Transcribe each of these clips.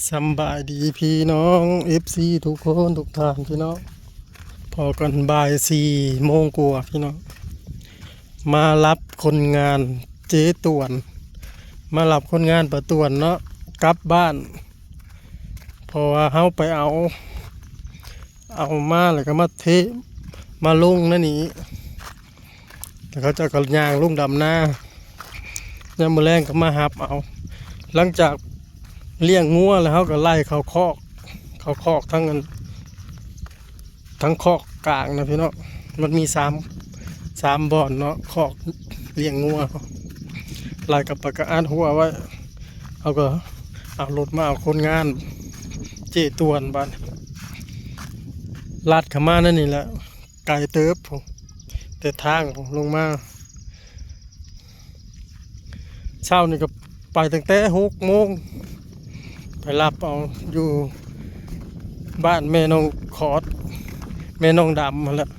สำบายดีพี่น้องเอฟซีทุกคนทุกท่านพี่น้องพอกันบ่าย4 โมงกว่าพี่น้องมารับคนงานเจ๊ต่วนมารับคนงานประต่วนเนาะกลับบ้านเพราะว่าเฮาไปเอามาแล้วก็มาเทมาลงนั่นนี่แต่เขาจะกระยางลุงดำหน้ายามมื้อแรงก็มาหับเอาหลังจากเลี้ยงงัวแล้วเขาก็ไล่เขาคอกทั้งคอกกลางนะพี่น้องมันมีสามบ่อนเนาะคอกเลี้ยงงัวไล่กับปากกาอันหัวไว้เขาก็เอารถมาเอาคนงานเจตวนบ้านลัดขามานั่นนี่แหละไกลเติบผมแต่ทางผมลงมาเช้านี่ก็ไปตั้งแต่6 โมงไปรับเอาอยู่บ้านแม่น้องขอดแม่น้องดำมาแล้ว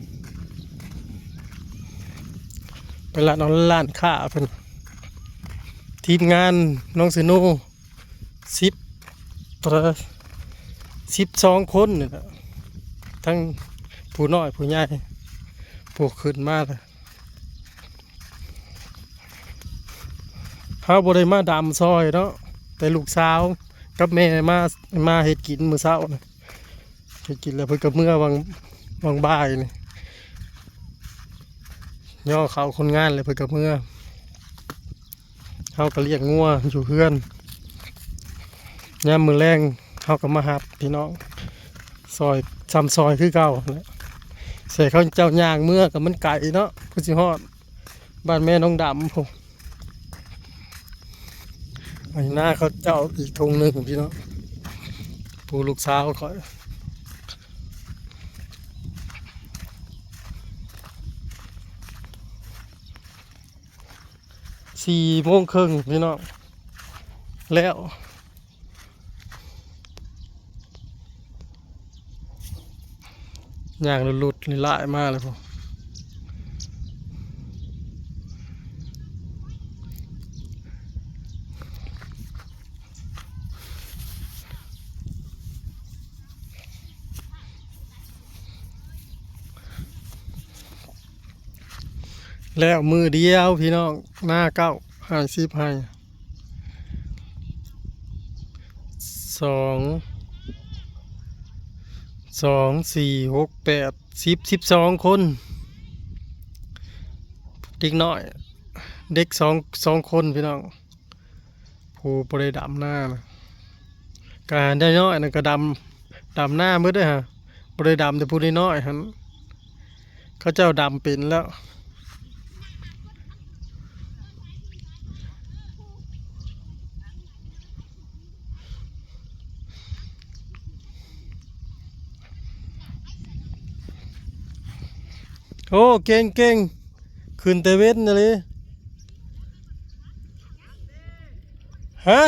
ไปรับเอาล้านค่าเพิ่นทีมงานน้องสิโน12 คนนี่แหละทั้งผู้น้อยผู้ใหญ่ผู้ขึ้นมาเลยเขาบ่ได้มาดำซอยเนาะแต่ลูกสาวกับแม่มาเฮ็ดกินมื้อเช้านะเฮ็ดกินแล้วเพิ่นก็เมื่อวังบ่ายนี่ย่อเขาคนงานเลยเพิ่นก็เมื่อเฮาก็เลี้ยงงัวอยู่เฮือนยามมื้อแลงเฮาก็มาหับพี่น้องซอยซ้ำซอยคือเก่าแหละใส่เขาเจ้าย่างเมื่อก็มันไก่เนาะคือสิฮอดบ้านแม่น้องดำพุ่นไอ้หน้าเขาเจ้าอีกธงหนึ่งพี่น้องผู้ลูกสาวคอย4 โมงครึ่งพี่น้องแล้วย่างหลุดๆลายมากเลยพ่อแล้วมือเดียวพี่น้องหน้าเก้า50 ให้2 4 6 8 10 12 คนเด็กน้อยเด็กสองคนพี่น้องผู้บริดำหน้านะการได้น้อยนะก็ดำหน้ามืดด้วยฮะบริดำแต่ผู้น้อยฮันเขาเจ้าดำเป็นแล้วโอ้เก่งขึ้นแต่เว้นเลยฮะ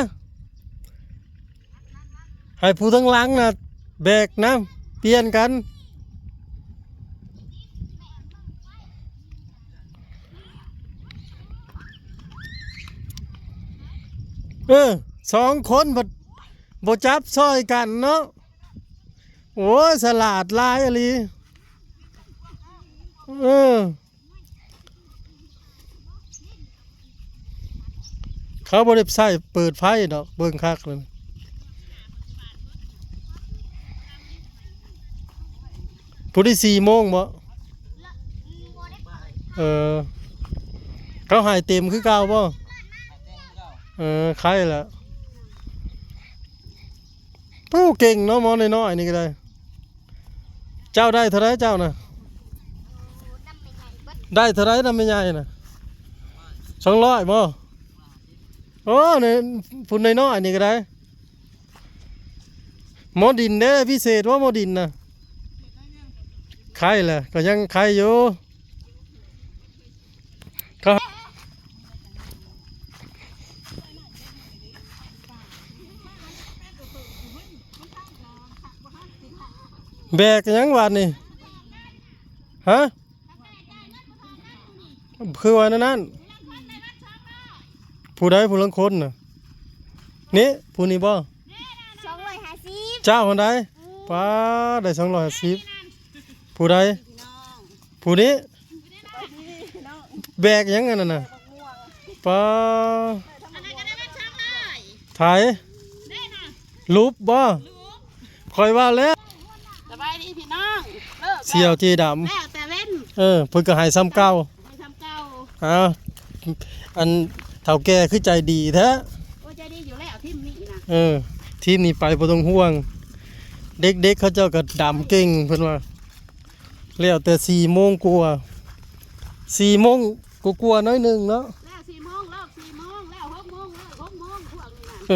ให้ผู้ทั้งหลังนะแบกนะเปลี่ยนกัน2 คนบ่จับซอยกันเนาะโอ้สลาดลายอะไรเขาบริษัทเปิดไฟดอกเบิ่งคักเลยผู้ที่4 โมงบ่เขาหายเต็มคือเก่าบ่ใครล่ะผู้เก่งเนาะมอน้อยๆนี่ก็ได้เจ้าได้เท่าไรเจ้านะได้เท่าไรนะไม่ใหญ่นะ200บ่โอ้เนี่ยพุ่นน้อยๆนี่ก็ได้หมอดินเด้พิเศษว่าหมอดินนะใครล่ะก็ยังใครอยู่ก็แบกยังวันนี่ฮะคือวันนั้นผู้ใดผู้ลังคนน่ะนี่ผู้นี้บ่ เจ้าคนใดป้าได้210ผู้ใดผู้นี้แบกยังไงนั่นน่ะป้าถ่ายรูปบ่คอยว่าแล้ว สบายดีพี่น้องเลิก เสี่ยวจีด แล้วแต่เว้น ำเพิ่นก็ให้ซ้ำเก่า ไปทำเก่า อ้าวอันเฒ่าแก่คือใจดีแท้ โอ้ใจดีอยู่แล้วที่นี่นะ ทีมนี้ไปบ่ต้องห่วง เด็กๆเขาเจ้าก็ดำเก่งเพิ่นว่าแล้วแต่4 โมงกว่า4 โมงกว่าๆน้อยหนึงเนาะ แล้ว4 โมงเลิก4 โมงแล้ว6 โมงเลิก6 โมงพวกนี้นะ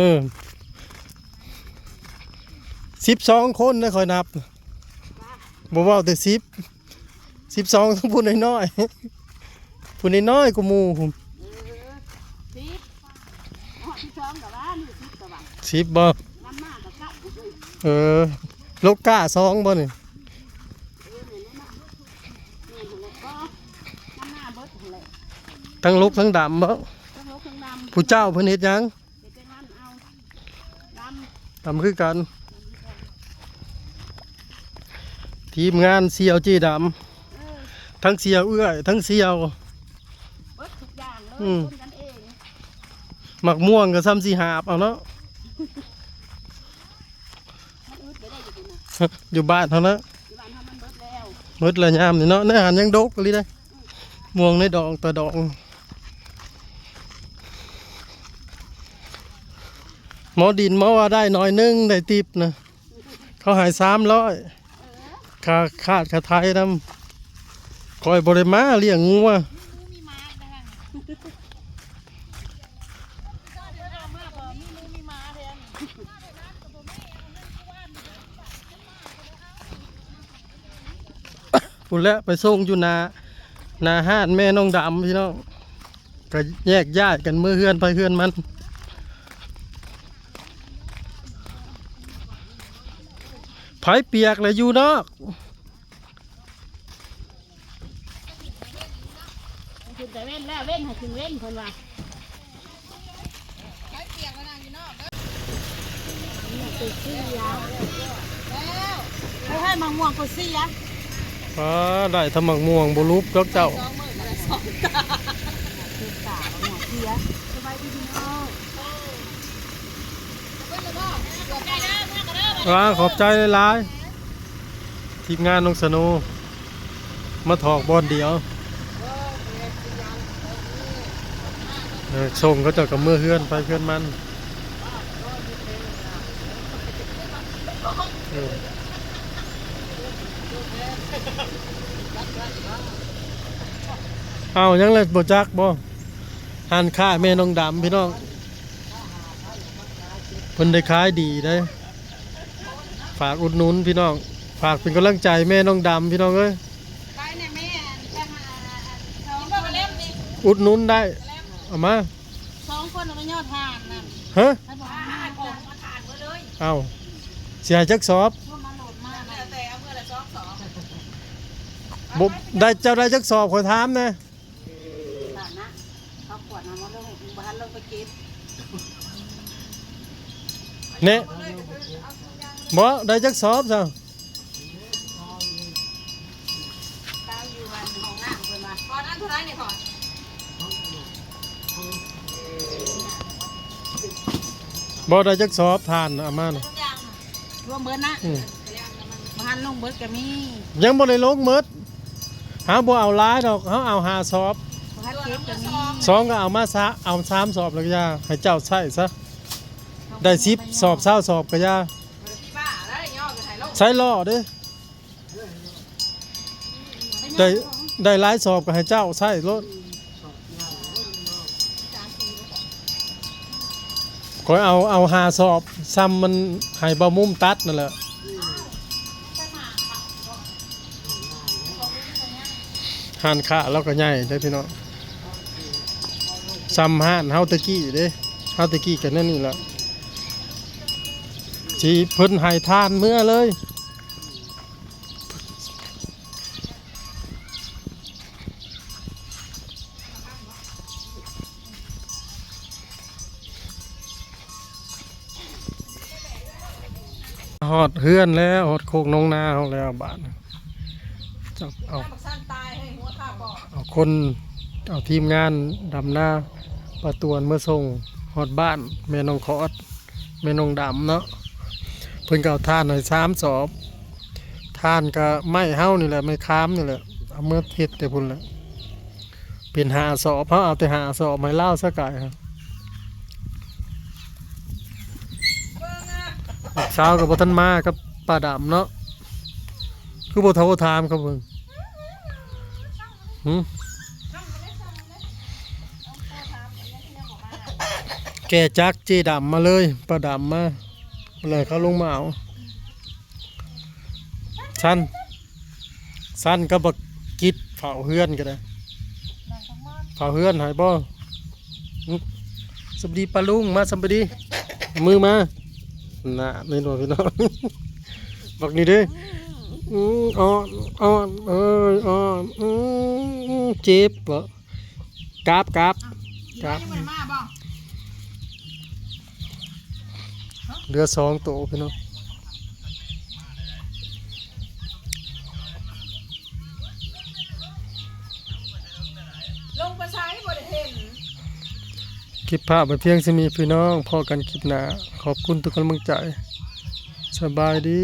12 คนนะคอยนับบ่เว้าแต่12ทั้งผู้น้อยๆผู้น้อยๆกูหมู่ผม 10อ๋อ12กับว่านี่10กับว่า 10บ่ น้ำมากกับเก้าเลย โลกก้า2บ่นี่ เนี่ยเลยก็น้ำหน้าเบิดเลย ทั้งลกทั้งดำบ่ ต้องลบเครื่องดำ ผู้เจ้าเพิ่นเฮ็ดหยัง เดี๋ยวจะงั้นเอาด ทำคือกัน ทีมงานเสี่ยวจีดำ ำทั้งเสี่ยวเอื้อยทั้งเสี่ยว เบิดทุกอย่างเลยคนกันเอง หมักม่วงกับซ้ำสีหาบเอาเนาะ มันอึดไปได้อยู่ดีนะ อยู่บ้านเท่านั้น ที่บ้านทำมันเบิดแล้ว หมดละยามนี่เนาะเนื้ออาหารยังดกเลยได้ม่วงในดอกตะดอกหมอดินหมอว่าได้หน่อยนึงได้ติบนะเขาใหาย300ค่าไทยนำคอยบริมาเลี้ยงงัว มีม้าได้มีม้าแทน ปุ่นแล้วไปส่งอยู่นาห้านแม่น้องดำพี่น้องก็แยกญาติกันเมื่อเฮือนไปเฮือนมันไผเปียกเลยอยู่นอก คุณแต่เว้นแล้วเว้นให้คุณเว้นคนว่าไม่ให้มังม่วงก็เสีย ได้ทำหมักม่วงบรูปดอกเจ้า ตามังม่วงเสียสบายดีพี่น้อง ขอบใจหลายๆทีมงานน้องสโนมาถอกบอลเดียวส่งเขาเจ้ากับเมื่อเฮือนไปเฮือนมันเอายังเลยบ่จักบ่หันค่าแม่น้องดำพี่น้องเพิ่นได้ขายดีได้ฝากอุดหนุนพี่น้องฝากเป็นกำลังใจแม่น้องดำพี่น้องเอ้ย ไปเนี่ยแม่จะมาสองคนเล่มดิ อุดหนุนได้เอามา 2 คนเอาไปยอดทานนั่น ฮะ ให้บอกว่าของมาทานเมื่อเลย เอาเสียจักสอบ พวกมันโหลดมากนะแต่เอาเมื่อละ2 บ่ได้เจ้าได้จักสอบขอถามนะ บาทนะเขาขวดน้ำมันลงบ้านลงไปกิน เนี่ยบ่ได้จักสอบซะ ข้าวอยู่วันของน้ำเพิ่นมาก่อนนั้นเท่าไรเนี่ยก่อน บ่ได้จักสอบทานเอามาน่ะ ทุกอย่างรวมเบิดนะบ้านลงเบิดก็มี ยังบ่ได้ลงหมดหาบ่เอาหลายดอกเฮาเอา5สอบ บ้านเก็บก็มี 2ก็เอามาซะเอา3สอบแล้วก็อย่าให้เจ้าใช้ซะได้10สอบ20สอบก็อย่าใช้ล้อเด้ได้หลายสอบก็ให้เจ้าใช้รถขอยเอา5สอบซ้ำมันให้บ่มุมตัดนั่นแหละห้านค้าเราก็ใหญ่ได้อพี่น้องซ้ำห้านเฮาตะกี้เด้เฮาตะกี้กันนั่นนี่แหละสิเพิ่นให้ทานเมื่อเลย ฮอดเฮือนแล้วฮอดโคกน้องนาเฮาแล้วบาดจักเอา บักสั้นตายให้หัวข้าบอก เอาคนเอาทีมงานดำหน้าประตวนเมื่อส่งฮอดบ้านแม่น้องคอดแม่น้องดำเนาะเพิ่นก็เอาท่านหน่อย3สอบท่านก็ไม้เฮานี่แหละไม้ค้ามนี่แหละเอาเมื่อเฮ็ดแต่พุ่นแหละเป็น5สอบเฮาเอาแต่5สอบไม้เล่าวซะกายครับลูกสาวก็บ่ทันมากับป้าดำเนาะคือบ่โทรถามเขาเบิ่งหึแกจักเจดำมาเลยป้าดำมาเลยเขาลงมาเอาสั้นก็บักกิดเผาเฮือนก็ได้เผาเฮือนหายบ่หึสวัสดีป้าลุงมาสวัสดีมือมาน่ะนี่หน่อยพี่น้อง บอกนี่เด้อ่อนอ่อนอ่อนเจ็บเหรอกราบยัง กราบ ไม่มาบ่ เรือ2ตัวพี่น้อง ลงไปใช้บ่ได้เห็น คลิปภาพไปเพียงจะมีพี่น้องพอกันคลิปหน้าขอบคุณทุกกำลังใจสบายดี